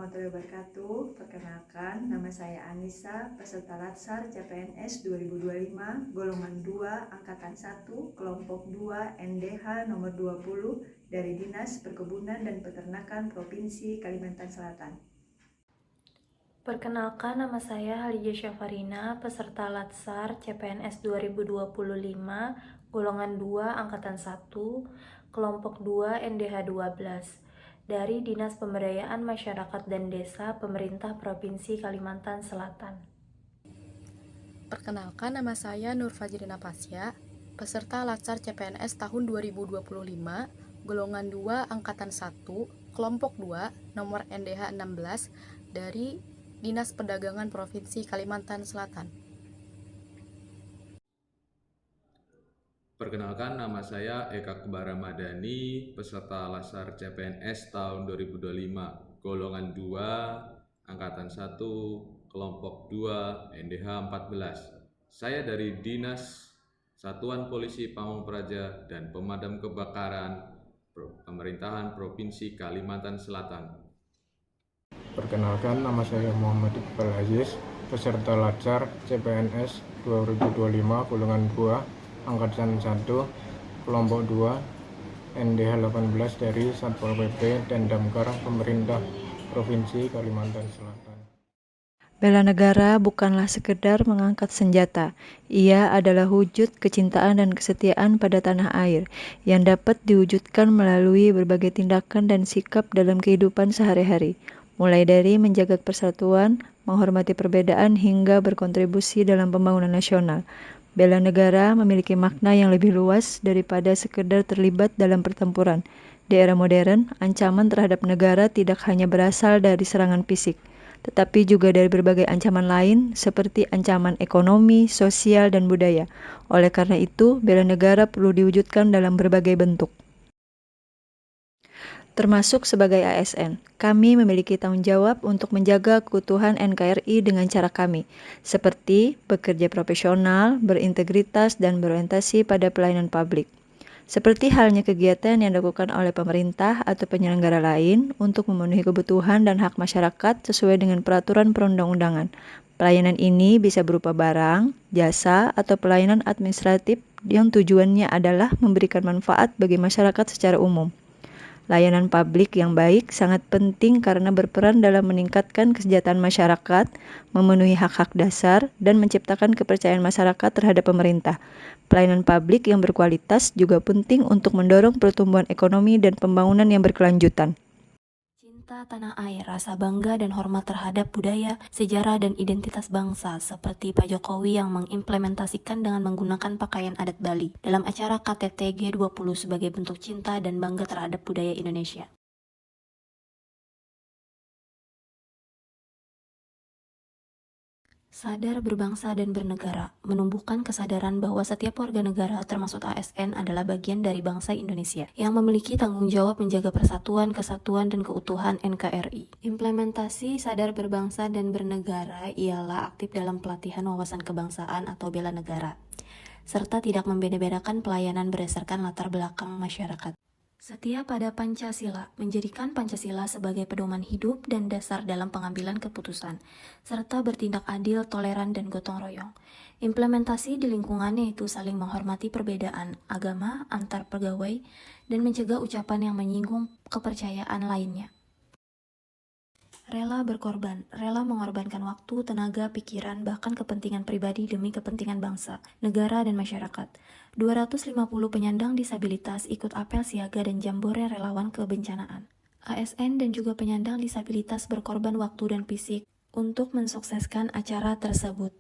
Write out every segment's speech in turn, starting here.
warahmatullahi wabarakatuh. Perkenalkan, nama saya Anissa, peserta Latsar CPNS 2025, golongan 2, angkatan 1, kelompok 2, NDH nomor 20 dari Dinas Perkebunan dan Peternakan Provinsi Kalimantan Selatan. Perkenalkan, nama saya Halija Syafarina, peserta Latsar CPNS 2025, golongan 2, angkatan 1, kelompok 2, NDH 12, dari Dinas Pemberdayaan Masyarakat dan Desa Pemerintah Provinsi Kalimantan Selatan. Perkenalkan, nama saya Nur Fajrina Pasya, peserta Latsar CPNS tahun 2025, golongan 2, angkatan 1, kelompok 2, nomor NDH 16, dari Dinas Perdagangan Provinsi Kalimantan Selatan. Perkenalkan, nama saya Eka Kembar Ramadhani, peserta Latsar CPNS tahun 2025, golongan 2, angkatan 1, kelompok 2, NDH 14. Saya dari Dinas Satuan Polisi Pamong Praja dan Pemadam Kebakaran Pemerintahan Provinsi Kalimantan Selatan. Perkenalkan, nama saya Muhammad Iqbal Aziz, peserta Latsar CPNS 2025, golongan 2, angkatan 1, kelompok 2, NDH 18 dari Satpol PP dan Damkar Pemerintah Provinsi Kalimantan Selatan. Bela negara bukanlah sekedar mengangkat senjata. Ia adalah wujud kecintaan dan kesetiaan pada tanah air yang dapat diwujudkan melalui berbagai tindakan dan sikap dalam kehidupan sehari-hari, mulai dari menjaga persatuan, menghormati perbedaan hingga berkontribusi dalam pembangunan nasional. Bela negara memiliki makna yang lebih luas daripada sekedar terlibat dalam pertempuran. Di era modern, ancaman terhadap negara tidak hanya berasal dari serangan fisik, tetapi juga dari berbagai ancaman lain seperti ancaman ekonomi, sosial, dan budaya. Oleh karena itu, bela negara perlu diwujudkan dalam berbagai bentuk. Termasuk sebagai ASN, kami memiliki tanggung jawab untuk menjaga keutuhan NKRI dengan cara kami, seperti bekerja profesional, berintegritas, dan berorientasi pada pelayanan publik. Seperti halnya kegiatan yang dilakukan oleh pemerintah atau penyelenggara lain untuk memenuhi kebutuhan dan hak masyarakat sesuai dengan peraturan perundang-undangan. Pelayanan ini bisa berupa barang, jasa, atau pelayanan administratif yang tujuannya adalah memberikan manfaat bagi masyarakat secara umum. Layanan publik yang baik sangat penting karena berperan dalam meningkatkan kesejahteraan masyarakat, memenuhi hak-hak dasar, dan menciptakan kepercayaan masyarakat terhadap pemerintah. Pelayanan publik yang berkualitas juga penting untuk mendorong pertumbuhan ekonomi dan pembangunan yang berkelanjutan. Cinta tanah air, rasa bangga dan hormat terhadap budaya, sejarah, dan identitas bangsa, seperti Pak Jokowi yang mengimplementasikan dengan menggunakan pakaian adat Bali dalam acara KTT G20 sebagai bentuk cinta dan bangga terhadap budaya Indonesia. Sadar berbangsa dan bernegara, menumbuhkan kesadaran bahwa setiap warga negara termasuk ASN adalah bagian dari bangsa Indonesia yang memiliki tanggung jawab menjaga persatuan, kesatuan, dan keutuhan NKRI. Implementasi sadar berbangsa dan bernegara ialah aktif dalam pelatihan wawasan kebangsaan atau bela negara, serta tidak membeda-bedakan pelayanan berdasarkan latar belakang masyarakat. Setia pada Pancasila, menjadikan Pancasila sebagai pedoman hidup dan dasar dalam pengambilan keputusan, serta bertindak adil, toleran, dan gotong royong. Implementasi di lingkungan yaitu saling menghormati perbedaan agama antar pegawai dan mencegah ucapan yang menyinggung kepercayaan lainnya. Rela berkorban, rela mengorbankan waktu, tenaga, pikiran, bahkan kepentingan pribadi demi kepentingan bangsa, negara, dan masyarakat. 250 penyandang disabilitas ikut apel siaga dan jambore relawan kebencanaan. ASN dan juga penyandang disabilitas berkorban waktu dan fisik untuk mensukseskan acara tersebut.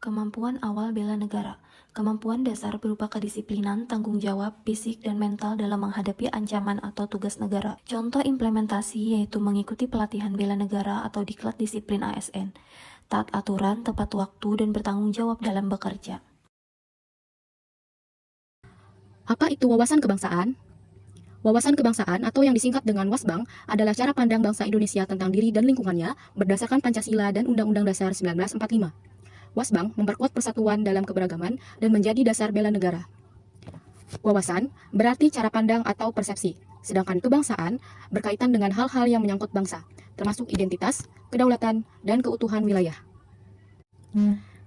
Kemampuan awal bela negara. Kemampuan dasar berupa kedisiplinan, tanggung jawab, fisik, dan mental dalam menghadapi ancaman atau tugas negara. Contoh implementasi yaitu mengikuti pelatihan bela negara atau diklat disiplin ASN, taat aturan, tepat waktu, dan bertanggung jawab dalam bekerja. Apa itu wawasan kebangsaan? Wawasan kebangsaan atau yang disingkat dengan WASBANG adalah cara pandang bangsa Indonesia tentang diri dan lingkungannya berdasarkan Pancasila dan Undang-Undang Dasar 1945. WASBANG memperkuat persatuan dalam keberagaman dan menjadi dasar bela negara. Wawasan berarti cara pandang atau persepsi. Sedangkan kebangsaan berkaitan dengan hal-hal yang menyangkut bangsa, termasuk identitas, kedaulatan, dan keutuhan wilayah.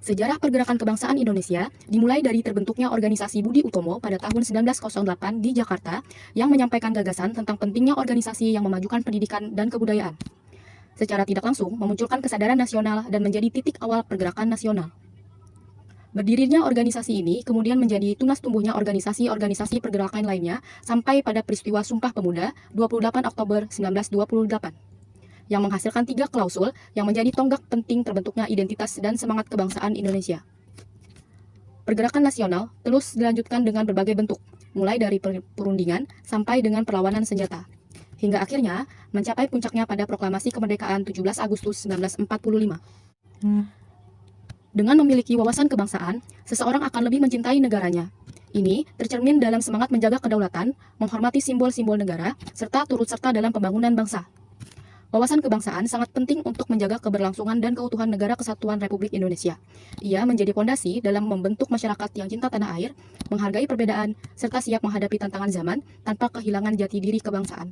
Sejarah pergerakan kebangsaan Indonesia dimulai dari terbentuknya organisasi Budi Utomo pada tahun 1908 di Jakarta yang menyampaikan gagasan tentang pentingnya organisasi yang memajukan pendidikan dan kebudayaan. Secara tidak langsung memunculkan kesadaran nasional dan menjadi titik awal pergerakan nasional. Berdirinya organisasi ini kemudian menjadi tunas tumbuhnya organisasi-organisasi pergerakan lainnya sampai pada peristiwa Sumpah Pemuda 28 Oktober 1928. Yang menghasilkan 3 klausul yang menjadi tonggak penting terbentuknya identitas dan semangat kebangsaan Indonesia. Pergerakan nasional terus dilanjutkan dengan berbagai bentuk, mulai dari perundingan sampai dengan perlawanan senjata, hingga akhirnya mencapai puncaknya pada Proklamasi Kemerdekaan 17 Agustus 1945. Dengan memiliki wawasan kebangsaan, seseorang akan lebih mencintai negaranya. Ini tercermin dalam semangat menjaga kedaulatan, menghormati simbol-simbol negara, serta turut serta dalam pembangunan bangsa. Wawasan kebangsaan sangat penting untuk menjaga keberlangsungan dan keutuhan negara kesatuan Republik Indonesia. Ia menjadi fondasi dalam membentuk masyarakat yang cinta tanah air, menghargai perbedaan, serta siap menghadapi tantangan zaman tanpa kehilangan jati diri kebangsaan.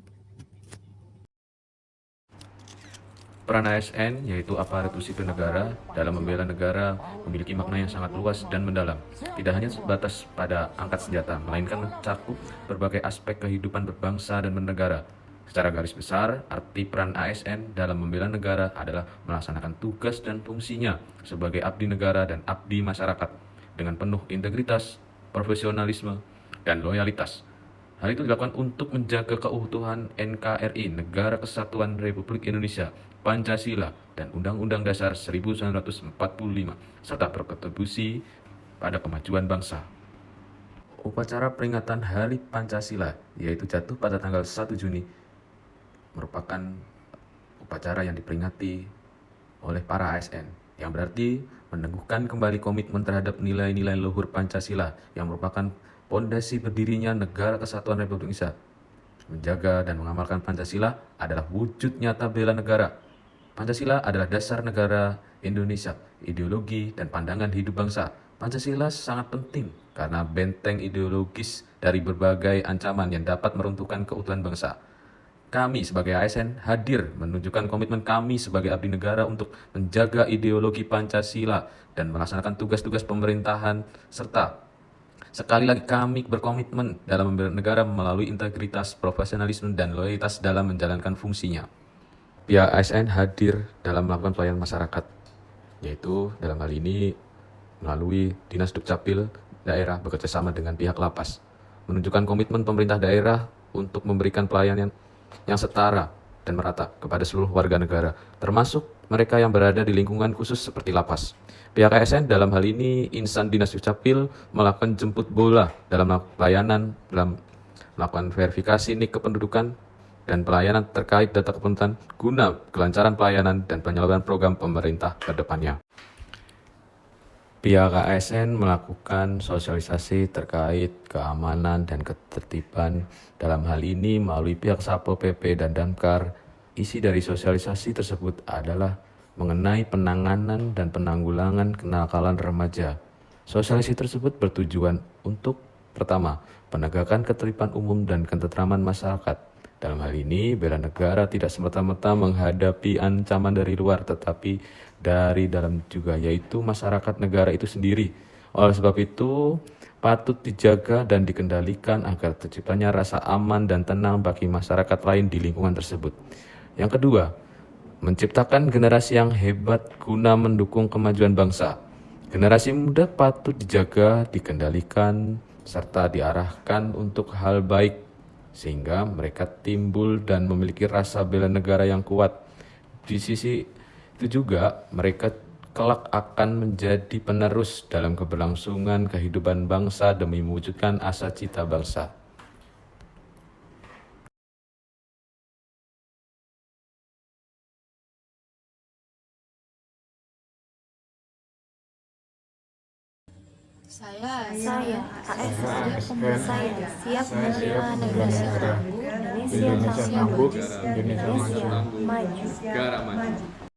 Peran ASN, yaitu aparatur sipil negara, dalam membela negara memiliki makna yang sangat luas dan mendalam. Tidak hanya sebatas pada angkat senjata, melainkan mencakup berbagai aspek kehidupan berbangsa dan bernegara. Secara garis besar, arti peran ASN dalam membela negara adalah melaksanakan tugas dan fungsinya sebagai abdi negara dan abdi masyarakat dengan penuh integritas, profesionalisme, dan loyalitas. Hal itu dilakukan untuk menjaga keutuhan NKRI, Negara Kesatuan Republik Indonesia, Pancasila, dan Undang-Undang Dasar 1945, serta berkontribusi pada kemajuan bangsa. Upacara peringatan Hari Pancasila, yaitu jatuh pada tanggal 1 Juni, merupakan upacara yang diperingati oleh para ASN, yang berarti meneguhkan kembali komitmen terhadap nilai-nilai luhur Pancasila yang merupakan pondasi berdirinya Negara Kesatuan Republik Indonesia. Menjaga dan mengamalkan Pancasila adalah wujud nyata bela negara. Pancasila adalah dasar negara Indonesia, ideologi dan pandangan hidup bangsa. Pancasila sangat penting karena benteng ideologis dari berbagai ancaman yang dapat meruntuhkan keutuhan bangsa. Kami sebagai ASN hadir menunjukkan komitmen kami sebagai abdi negara untuk menjaga ideologi Pancasila dan melaksanakan tugas-tugas pemerintahan, serta sekali lagi kami berkomitmen dalam membela negara melalui integritas, profesionalisme, dan loyalitas dalam menjalankan fungsinya. Pihak ASN hadir dalam melakukan pelayanan masyarakat, yaitu dalam hal ini melalui Dinas Dukcapil daerah bekerjasama dengan pihak lapas, menunjukkan komitmen pemerintah daerah untuk memberikan pelayanan yang setara dan merata kepada seluruh warga negara, termasuk mereka yang berada di lingkungan khusus seperti lapas. Pihak ASN dalam hal ini insan Dinas Dukcapil melakukan jemput bola dalam pelayanan, dalam melakukan verifikasi NIK kependudukan dan pelayanan terkait data kependudukan guna kelancaran pelayanan dan penyaluran program pemerintah ke depannya. Pihak ASN melakukan sosialisasi terkait keamanan dan ketertiban, dalam hal ini melalui pihak Satpol PP dan Damkar. Isi dari sosialisasi tersebut adalah mengenai penanganan dan penanggulangan kenakalan remaja. Sosialisasi tersebut bertujuan untuk, pertama, penegakan ketertiban umum dan ketentraman masyarakat. Dalam hal ini, bela negara tidak semata-mata menghadapi ancaman dari luar, tetapi dari dalam juga, yaitu masyarakat negara itu sendiri. Oleh sebab itu, patut dijaga dan dikendalikan agar terciptanya rasa aman dan tenang bagi masyarakat lain di lingkungan tersebut. Yang kedua, menciptakan generasi yang hebat guna mendukung kemajuan bangsa. Generasi muda patut dijaga, dikendalikan, serta diarahkan untuk hal baik, sehingga mereka timbul dan memiliki rasa bela negara yang kuat. Di sisi itu juga mereka kelak akan menjadi penerus dalam keberlangsungan kehidupan bangsa demi mewujudkan asa cita bangsa. Saya ASN siap membela negara. Indonesia tangguh, Indonesia maju. Negara maju.